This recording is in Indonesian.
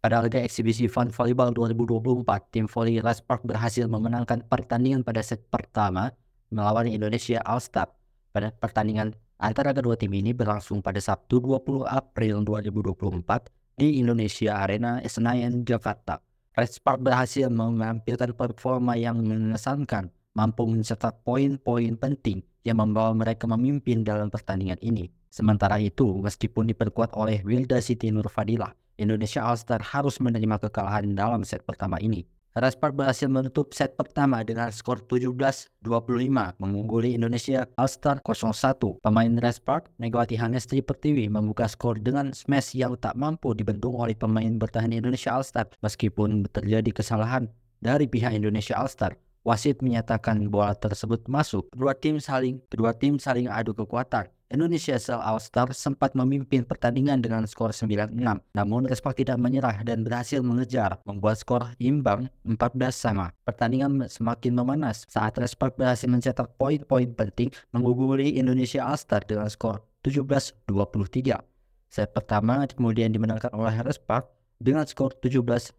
Pada laga eksibisi Fun Volleyball 2024, tim voli Raspark berhasil memenangkan pertandingan pada set pertama melawan Indonesia All-Star. Pada pertandingan antara kedua tim ini berlangsung pada Sabtu 20 April 2024 di Indonesia Arena Senayan, Jakarta. Raspark berhasil menampilkan performa yang mengesankan, mampu mencetak poin-poin penting yang membawa mereka memimpin dalam pertandingan ini. Sementara itu, meskipun diperkuat oleh Wilda Siti Nurfadilah, Indonesia All-Star harus menerima kekalahan dalam set pertama ini. Raspark berhasil menutup set pertama dengan skor 17-25 mengungguli Indonesia All-Star 0-1. Pemain Raspark, Megawati Hangestri Pertiwi, membuka skor dengan smash yang tak mampu dibendung oleh pemain bertahan Indonesia All-Star. Meskipun terjadi kesalahan dari pihak Indonesia All-Star, wasit menyatakan bola tersebut masuk. Kedua tim saling adu kekuatan. Indonesia All-Star sempat memimpin pertandingan dengan skor 9-6. Namun Raspark tidak menyerah dan berhasil mengejar, membuat skor imbang 14-sama. Pertandingan semakin memanas saat Raspark berhasil mencetak poin-poin penting mengungguli Indonesia All-Star dengan skor 17-23. Set pertama kemudian dimenangkan oleh Raspark dengan skor 17-15.